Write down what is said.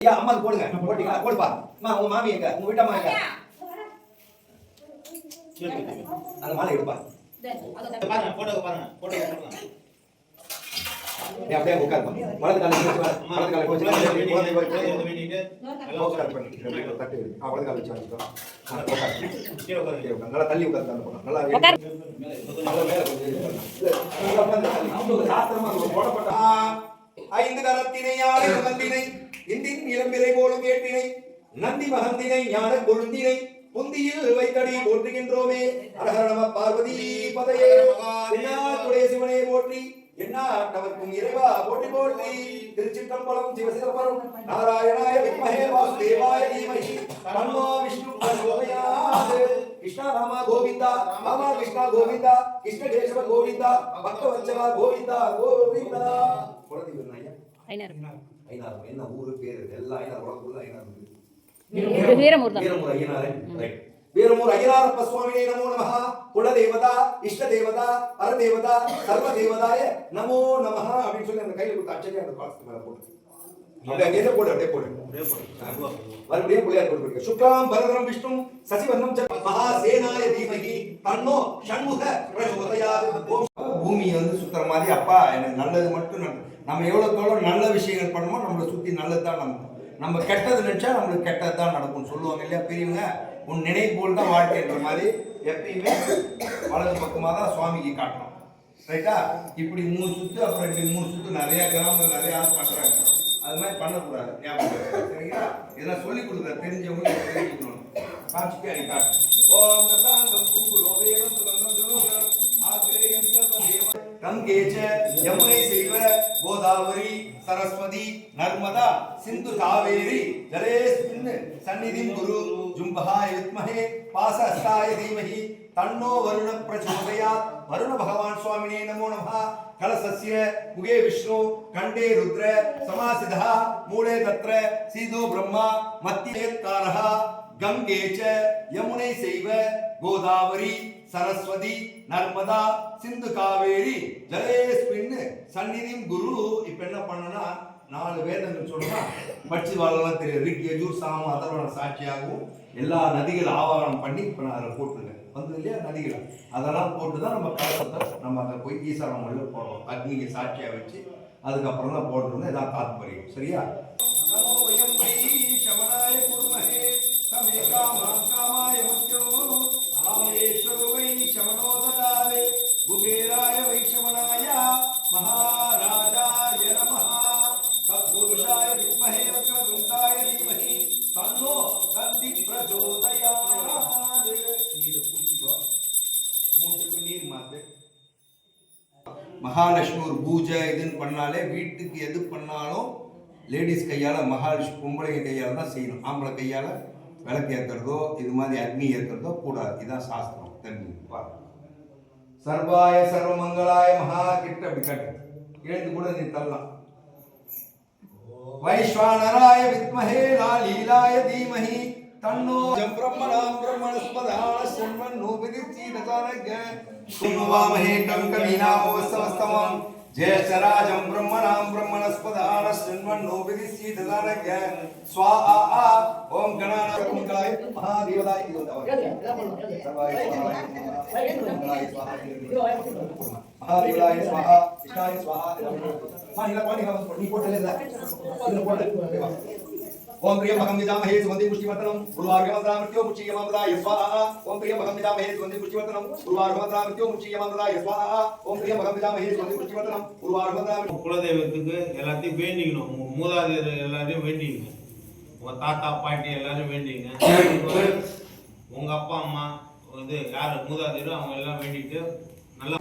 ஐயா அம்மாக்கு போடுங்க. போட்டீங்களா? போடுப்பா. அம்மா உங்க மாமி எங்க? உங்க வீட்டு அம்மா எங்க? அந்த மாலை எடுப்பா. பாருங்க போட்டோ பாருங்க. போட்டோ போடுங்க. நீ அப்படியே உட்காருப்பா. வலது காலை வச்சு வலது காலை வச்சு வேண்டிட்டு எல்லாம் உட்கார் பண்ணி. அப்படியே தட்டி விடு. வலது காலை வச்சு உட்கார். கீழ உட்கார். நல்லா தள்ளி உட்கார்ந்து அந்த பக்கம். நல்லா மேல கொஞ்சம் நல்லா உட்கார்ந்து சாத்திரமா போடப்பட்ட ஐந்து கரத்தினை யானை மந்தினை இந்தின் இளம்பிறை போலும் ஏற்றினை நந்தி மகந்தினை ஞான கொழுந்தினை புந்தியில் வைத்தடி போற்றுகின்றோமே. அரஹர நம பார்வதி பதையே மகாவிநாயகனுடைய சிவனே போற்றி எண்ணாட்டவர்க்கும் இறைவா போற்றி போற்றி. திருச்சிற்றம்பலம் சிவசிதம்பரம் நாராயணாய வித்மஹே வாசுதேவாய தீமஹி தன்னோ விஷ்ணு பிரச்சோதயாத். கிருஷ்ண ராமா கோவிந்தா ராமா கிருஷ்ணா கோவிந்தா கிருஷ்ண கேசவ கோவிந்தா பக்தவத்சலா கோவிந்தா கோவிந்தா. குழந்தை பேர் ஐயா ஐநாறு. என்ன ஊரு பேரு? எல்லா ஐநாறு உலகத்துல ஐநாறு இருக்கு. வீரமூர் ஐயனாரே. ரைட். வீரமூர் ஐயனாரப்ப சுவாமியே நமோ நமஹ. குல தேவதா இஷ்ட தேவதா பர தேவதா சர்வ தேவதாய நமோ நமஹ அப்படி சொல்லி அந்த கையில கொடுத்து அச்சரியா அந்த பாக்ஸ் மேல போடு. அப்படியே அங்கே போடு. அப்படியே போடு. மறுபடியும் புள்ளையார் போட்டு சுக்லாம் பரதரம் விஷ்ணு சசிவர்ணம் மகா சேனாய தீமஹி தன்னோ ஷண்முக பிரச்சோதயாத். பூமி வந்து சுத்துற மாதிரி அப்பா எனக்கு நல்லது மட்டும் நம்ம எவ்வளவு நல்ல விஷயங்கள் பண்ணுமோ நம்மளை சுத்தி நல்லது தான் நடக்கும். நம்ம கெட்டது நினைச்சா நம்மளுக்கு கெட்டது தான் நடக்கும்னு சொல்லுவாங்க இல்லையா பெரியவங்க. உன் நினைவு போல் தான் வாழ்க்கைன்ற மாதிரி எப்பயுமே வலது பக்கமாக தான் சுவாமிக்கு காட்டணும். ரைட்டா? இப்படி 3 சுத்து அப்புறம் இப்படி 3 சுத்து நிறைய கிராமங்கள் நிறைய ஆள் பண்றாங்க. அது மாதிரி பண்ணக்கூடாது. ஞாபகம் சரிங்களா? இதெல்லாம் சொல்லி கொடுக்குற தெரிஞ்சவங்க தெரிஞ்சுக்கணும். காட்சிக்கு அடி காட்டு. ஓம் தசாங்கம் குங்குலோ வேகம் சுகந்தம் துரோகம் ஆக்ரேயம் சர்வதேவ கங்கேச்ச யமுனை செய்வ கோதாவரி சரஸ்வதி நர்மதா சிந்து காவேரி ஜலேஸ்மின் சந்நிதிம் குரு ஜும்பஹாய வித்மஹே பாசஹஸ்தாய தீமஹி தன்னோ வருண பிரச்சோதயாத். வருண பகவான் சுவாமினே நமோ நமஹ. கலசஸ்ய முகே விஷ்ணு கண்டே ருத்ர சமாசிதः மூலே தத்ர சீதோ பிரம்மா மத்தியேத்காரः கங்கே ச யமுனை செய்வ கோதாவரி சரஸ்வதி நர்மதா சிந்து காவேரி ஜலேஸ்மின் சந்நிதிம் குரு. இப்ப என்ன பண்ணனா 4 வேதங்கள் சொன்னா படிச்சு வாழலாம் தெரியும். ரிக் யஜுர் சாம அதர்வண சாட்சியாகவும் எல்லா நதிகள் ஆவாரணம் பண்ணி இப்ப நான் அதில் போட்டுருக்கேன். வந்து இல்லையா நதிகள் அதெல்லாம் போட்டு தான் நம்ம கலசத்தை நம்ம அதை போய் ஈசானமல்ல போடுறோம். அக்னிக்கு சாட்சியா வச்சு அதுக்கப்புறம் தான் போடுறோம். இதான் தாத்பரியம். சரியா? நமோ வயம் வை சமனாய குருமஹே சமே காமாய மத்யோ ராமேஸ்வர வை சமனோததாலே குபேராய வை சமனாய மகாராஜாய நமஹ. சத்புருஷாய வித்மஹே வக்ரதுண்டாய தீமஹி தன்னோ தந்தி பிரச்சோதயாத். நீர் புடிச்சுக்கோ. 3 நீர் மாத்து. மகாலட்சுமி ஒரு பூஜை இதுன்னு பண்ணாலே வீட்டுக்கு எது பண்ணாலும் லேடிஸ் கையால் மகாலட்சுமி பொம்பளை கையால் தான் செய்யணும். ஆம்பளை கையால் விளக்கு ஏற்றுறதோ இது மாதிரி அக்னி ஏற்றுறதோ கூடாது. இதுதான் சாஸ்திரம். தெரிஞ்சுப்பா. சர்வாய சர்வமங்களாய மகா கிட்ட அப்படி கட்டு. எழுந்து கூட நீ தள்ளலாம். வைஸ்வானராய வித்மஹே லாலீலாய தீமஹி தன்னோ பிரம்மணாம் பிரம்மணஸ்பதான சன்வன்னோ விதிச்சீததானக சுமவாமஹே கங்கமீனாமோ சமஸ்தமம் ஜெயசராஜம் பிரம்மணாம் பிரம்மணஸ்பதான சன்வன்னோ விதிச்சீததானக ஸ்வாஹா. ஓம் கணாநாத மங்களாய மகாதேவதாய சர்வாய மங்களாய ஸ்வாஹா மகாதேவதாய ஸ்வாஹா கிருஷ்ணாய ஸ்வாஹா. பாணி நீ போட்டல இதுல போடு. ஓம் பிரியமகம் விஜாமஹே சுகந்தி புஷ்டிவர்தனம் உருவார்கமந்திராமிருத்யோ முச்சியமம்ராய ஸ்வாஹா. ஓம் பிரியமகம் விஜாமஹே சுகந்தி புஷ்டிவர்தனம் உருவார்கமந்திராமிருத்யோ முச்சியமம்ராய ஸ்வாஹா. ஓம் பிரியமகம் விஜாமஹே சுகந்தி புஷ்டிவர்தனம் உருவார்கமந்திராமிருத்யோ. குலதெய்வத்துக்கு எல்லாத்தையும் வேண்டிக்கணும். உங்க மூதாதையர் எல்லாரையும் வேண்டிக்கணும். உங்க தாத்தா பாட்டி எல்லாரும் வேண்டிக்கங்க. உங்க அப்பா அம்மா இது யார் மூதாதையரோ அவங்க எல்லாம் வேண்டிட்டு நல்லா